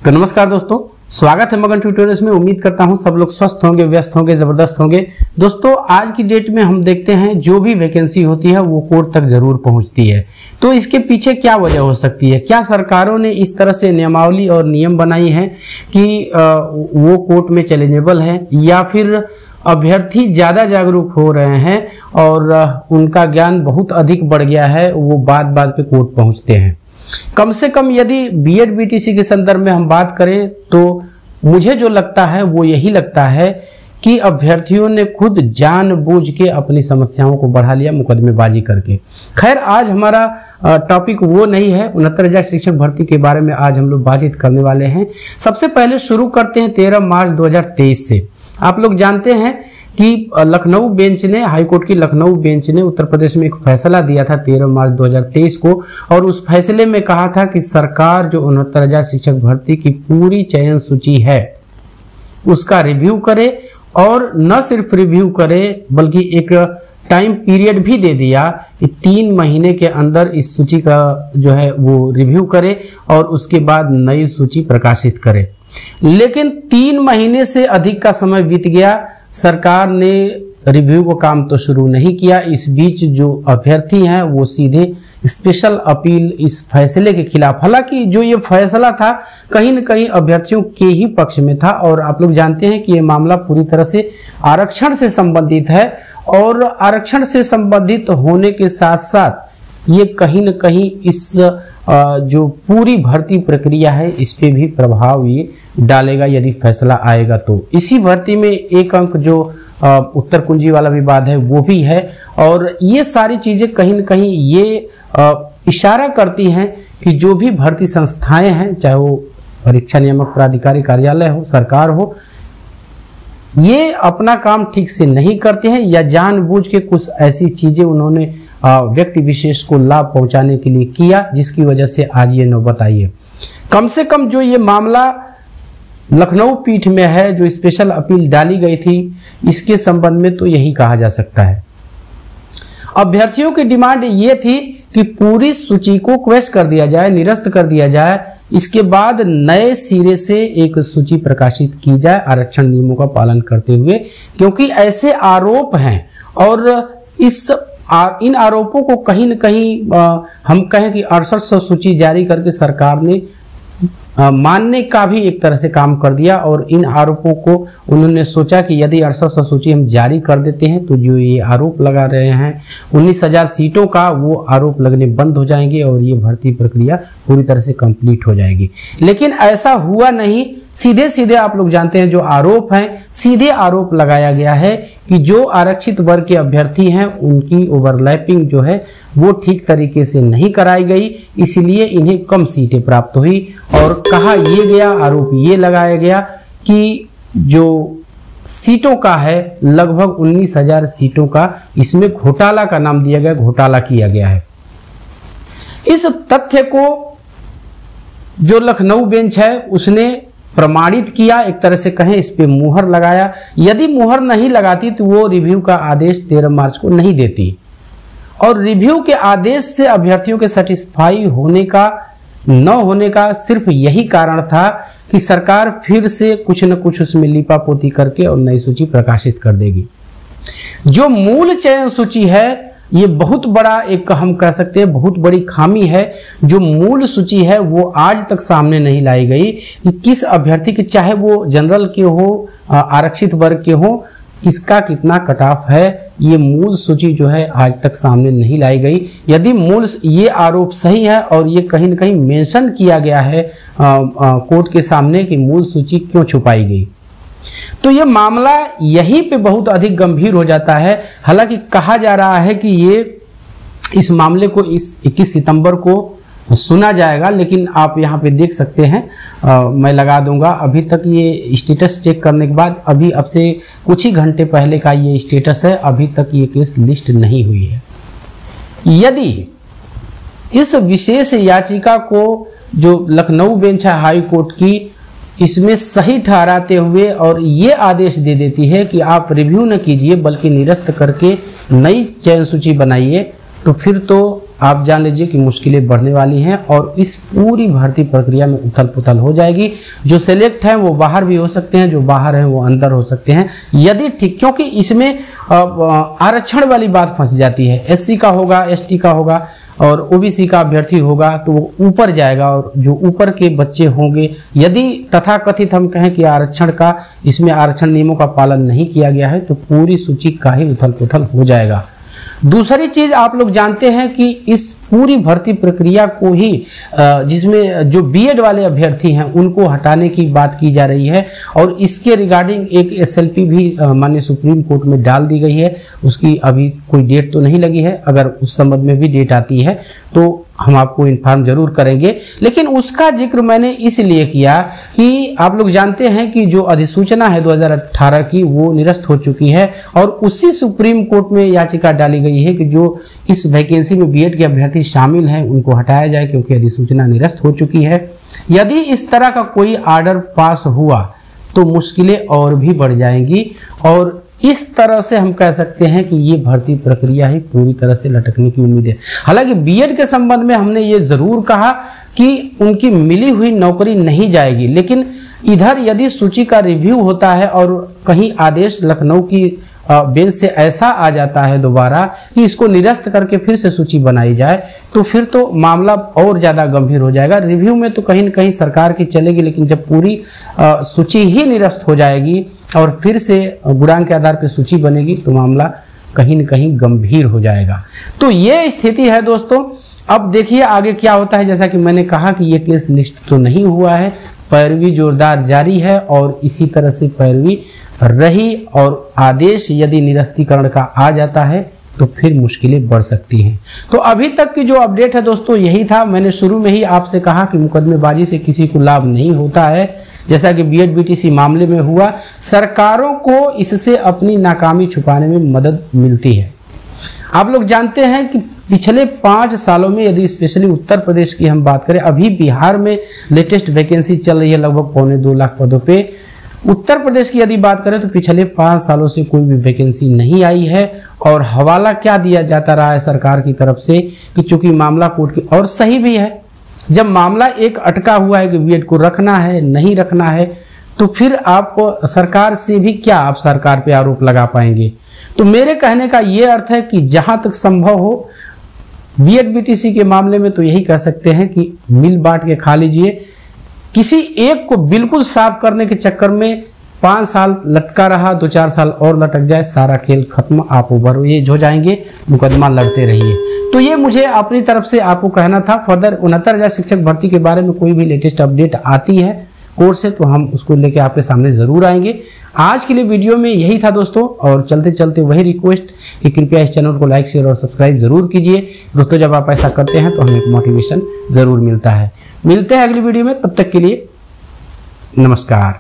तो नमस्कार दोस्तों, स्वागत है मगन ट्यूटोरियल्स में। उम्मीद करता हूं सब लोग स्वस्थ होंगे, व्यस्त होंगे, जबरदस्त होंगे। दोस्तों, आज की डेट में हम देखते हैं जो भी वैकेंसी होती है वो कोर्ट तक जरूर पहुंचती है। तो इसके पीछे क्या वजह हो सकती है? क्या सरकारों ने इस तरह से नियमावली और नियम बनाई है कि वो कोर्ट में चैलेंजेबल है, या फिर अभ्यर्थी ज्यादा जागरूक हो रहे हैं और उनका ज्ञान बहुत अधिक बढ़ गया है, वो बात बात पे कोर्ट पहुंचते हैं? कम से कम यदि बीएड बीटीसी के संदर्भ में हम बात करें तो मुझे जो लगता है वो यही लगता है कि अभ्यर्थियों ने खुद जानबूझ के अपनी समस्याओं को बढ़ा लिया मुकदमेबाजी करके। खैर, आज हमारा टॉपिक वो नहीं है। 69,000 शिक्षक भर्ती के बारे में आज हम लोग बातचीत करने वाले हैं। सबसे पहले शुरू करते हैं 13 मार्च 2023 से। आप लोग जानते हैं कि लखनऊ बेंच ने, हाईकोर्ट की लखनऊ बेंच ने उत्तर प्रदेश में एक फैसला दिया था 13 मार्च 2023 को, और उस फैसले में कहा था कि सरकार जो 69,000 शिक्षक भर्ती की पूरी चयन सूची है उसका रिव्यू करे, और न सिर्फ रिव्यू करे बल्कि एक टाइम पीरियड भी दे दिया कि 3 महीने के अंदर इस सूची का जो है वो रिव्यू करे और उसके बाद नई सूची प्रकाशित करे। लेकिन 3 महीने से अधिक का समय बीत गया, सरकार ने रिव्यू को काम तो शुरू नहीं किया। इस बीच जो अभ्यर्थी हैं वो सीधे स्पेशल अपील इस फैसले के खिलाफ, हालांकि जो ये फैसला था कहीं न कहीं अभ्यर्थियों के ही पक्ष में था, और आप लोग जानते हैं कि ये मामला पूरी तरह से आरक्षण से संबंधित है, और आरक्षण से संबंधित होने के साथ साथ ये कहीं न कहीं इस जो पूरी भर्ती प्रक्रिया है इस पे भी प्रभाव ये डालेगा यदि फैसला आएगा तो। इसी भर्ती में एक अंक जो उत्तर कुंजी वाला विवाद है वो भी है, और ये सारी चीजें कहीं न कहीं ये इशारा करती हैं कि जो भी भर्ती संस्थाएं हैं, चाहे वो परीक्षा नियामक प्राधिकारी कार्यालय हो, सरकार हो, ये अपना काम ठीक से नहीं करते हैं, या जानबूझ के कुछ ऐसी चीजें उन्होंने व्यक्ति विशेष को लाभ पहुंचाने के लिए किया, जिसकी वजह से आज ये नौबत आई है। कम से कम जो ये मामला लखनऊ पीठ में है, जो स्पेशल अपील डाली गई थी, इसके संबंध में तो यही कहा जा सकता है। अभ्यर्थियों की डिमांड ये थी कि पूरी सूची को क्वैश कर दिया जाए, निरस्त कर दिया जाए, इसके बाद नए सिरे से एक सूची प्रकाशित की जाए आरक्षण नियमों का पालन करते हुए, क्योंकि ऐसे आरोप हैं, और इन आरोपों को कहीं न कहीं हम कहें कि 6800 सूची जारी करके सरकार ने मानने का भी एक तरह से काम कर दिया, और इन आरोपों को उन्होंने सोचा कि यदि 6800 सूची हम जारी कर देते हैं तो जो ये आरोप लगा रहे हैं 19,000 सीटों का, वो आरोप लगने बंद हो जाएंगे और ये भर्ती प्रक्रिया पूरी तरह से कंप्लीट हो जाएगी। लेकिन ऐसा हुआ नहीं। सीधे सीधे आप लोग जानते हैं जो आरोप हैं, सीधे आरोप लगाया गया है कि जो आरक्षित वर्ग के अभ्यर्थी हैं उनकी ओवरलैपिंग जो है वो ठीक तरीके से नहीं कराई गई, इसलिए इन्हें कम सीटें प्राप्त हुई। और कहा यह गया, आरोप ये लगाया गया कि जो सीटों का है लगभग 19,000 सीटों का इसमें घोटाला का नाम दिया गया, घोटाला किया गया है। इस तथ्य को जो लखनऊ बेंच है उसने प्रमाणित किया, एक तरह से कहें इस पे मुहर लगाया। यदि मुहर नहीं लगाती तो वो रिव्यू का आदेश 13 मार्च को नहीं देती, और रिव्यू के आदेश से अभ्यर्थियों के सेटिस्फाई होने का न होने का सिर्फ यही कारण था कि सरकार फिर से कुछ न कुछ उसमें लिपापोती करके और नई सूची प्रकाशित कर देगी। जो मूल चयन सूची है ये बहुत बड़ा एक, हम कह सकते हैं बहुत बड़ी खामी है। जो मूल सूची है वो आज तक सामने नहीं लाई गई कि किस अभ्यर्थी के, चाहे वो जनरल के हो, आरक्षित वर्ग के हो, किसका कितना कट ऑफ है, ये मूल सूची जो है आज तक सामने नहीं लाई गई। यदि मूल ये आरोप सही है और ये कहीं न कहीं मेंशन किया गया है कोर्ट के सामने कि मूल सूची क्यों छुपाई गई, तो ये मामला यहीं पे बहुत अधिक गंभीर हो जाता है। हालांकि कहा जा रहा है कि ये इस मामले को इस 21 सितंबर को सुना जाएगा, लेकिन आप यहाँ पे देख सकते हैं, मैं लगा दूंगा, अभी तक ये स्टेटस चेक करने के बाद, अभी अब से कुछ ही घंटे पहले का ये स्टेटस है, अभी तक ये केस लिस्ट नहीं हुई है। यदि इस विशेष याचिका को जो लखनऊ बेंच है हाई कोर्ट की, इसमें सही ठहराते हुए और ये आदेश दे देती है कि आप रिव्यू न कीजिए बल्कि निरस्त करके नई चयन सूची बनाइए, तो फिर तो आप जान लीजिए कि मुश्किलें बढ़ने वाली हैं और इस पूरी भर्ती प्रक्रिया में उथल पुथल हो जाएगी। जो सिलेक्ट हैं वो बाहर भी हो सकते हैं, जो बाहर हैं वो अंदर हो सकते हैं यदि ठीक, क्योंकि इसमें आरक्षण वाली बात फंस जाती है। एससी का होगा, एसटी का होगा और ओबीसी का अभ्यर्थी होगा तो वो ऊपर जाएगा, और जो ऊपर के बच्चे होंगे यदि तथाकथित हम कहें कि आरक्षण का, इसमें आरक्षण नियमों का पालन नहीं किया गया है तो पूरी सूची का ही उथल पुथल हो जाएगा। दूसरी चीज आप लोग जानते हैं कि इस पूरी भर्ती प्रक्रिया को ही जिसमें जो बीएड वाले अभ्यर्थी हैं उनको हटाने की बात की जा रही है और इसके रिगार्डिंग एक एसएलपी भी माननीय सुप्रीम कोर्ट में डाल दी गई है। उसकी अभी कोई डेट तो नहीं लगी है, अगर उस संबंध में भी डेट आती है तो हम आपको इन्फॉर्म जरूर करेंगे। लेकिन उसका जिक्र मैंने इसलिए किया कि आप लोग जानते हैं कि जो अधिसूचना है 2018 की वो निरस्त हो चुकी है और उसी सुप्रीम कोर्ट में याचिका डाली गई है कि जो इस वैकेंसी में बीएड के अभ्यर्थी शामिल हैं उनको हटाया जाए क्योंकि अधिसूचना निरस्त हो चुकी है। यदि इस तरह का कोई आर्डर पास हुआ तो मुश्किलें और भी बढ़ जाएंगी और इस तरह से हम कह सकते हैं कि ये भर्ती प्रक्रिया ही पूरी तरह से लटकने की उम्मीद है। हालांकि बीएड के संबंध में हमने ये जरूर कहा कि उनकी मिली हुई नौकरी नहीं जाएगी, लेकिन इधर यदि सूची का रिव्यू होता है और कहीं आदेश लखनऊ की बेंच से ऐसा आ जाता है दोबारा कि इसको निरस्त करके फिर से सूची बनाई जाए तो फिर तो मामला और ज्यादा गंभीर हो जाएगा। रिव्यू में तो कहीं न कहीं सरकार की चलेगी, लेकिन जब पूरी सूची ही निरस्त हो जाएगी और फिर से गुणांक के आधार पर सूची बनेगी तो मामला कहीं न कहीं गंभीर हो जाएगा। तो ये स्थिति है दोस्तों। अब देखिए आगे क्या होता है। जैसा कि मैंने कहा कि ये केस लिस्ट तो नहीं हुआ है, पैरवी जोरदार जारी है और इसी तरह से पैरवी रही और आदेश यदि निरस्तीकरण का आ जाता है तो फिर मुश्किलें बढ़ सकती हैं। तो अभी तक की जो अपडेट है दोस्तों यही था। मैंने शुरू में ही आपसे कहा कि मुकदमेबाजी से किसी को लाभ नहीं होता है, जैसा कि बीएड बीटीसी मामले में हुआ। सरकारों को इससे अपनी नाकामी छुपाने में मदद मिलती है। आप लोग जानते हैं कि पिछले 5 सालों में यदि स्पेशली उत्तर प्रदेश की हम बात करें, अभी बिहार में लेटेस्ट वैकेंसी चल रही है लगभग 2.25 लाख पदों पे। उत्तर प्रदेश की यदि बात करें तो पिछले 5 सालों से कोई भी वैकेंसी नहीं आई है और हवाला क्या दिया जाता रहा है सरकार की तरफ से कि चूंकि मामला कोर्ट की, और सही भी है। जब मामला एक अटका हुआ है कि बीएड को रखना है नहीं रखना है तो फिर आप सरकार से भी क्या आप सरकार पे आरोप लगा पाएंगे। तो मेरे कहने का ये अर्थ है कि जहां तक संभव हो बीएड बीटीसी के मामले में तो यही कह सकते हैं कि मिल बांट के खा लीजिए। किसी एक को बिल्कुल साफ करने के चक्कर में 5 साल लटका रहा, 2-4 साल और लटक जाए, सारा खेल खत्म, आप ओवर एज हो जाएंगे, मुकदमा लड़ते रहिए। तो ये मुझे अपनी तरफ से आपको कहना था। फर्दर 69,000 शिक्षक भर्ती के बारे में कोई भी लेटेस्ट अपडेट आती है कोर्ट से तो हम उसको लेके आपके सामने जरूर आएंगे। आज के लिए वीडियो में यही था दोस्तों, और चलते चलते वही रिक्वेस्ट कि कृपया इस चैनल को लाइक शेयर और सब्सक्राइब जरूर कीजिए दोस्तों। जब आप ऐसा करते हैं तो हमें एक मोटिवेशन जरूर मिलता है। मिलते हैं अगली वीडियो में, तब तक के लिए नमस्कार।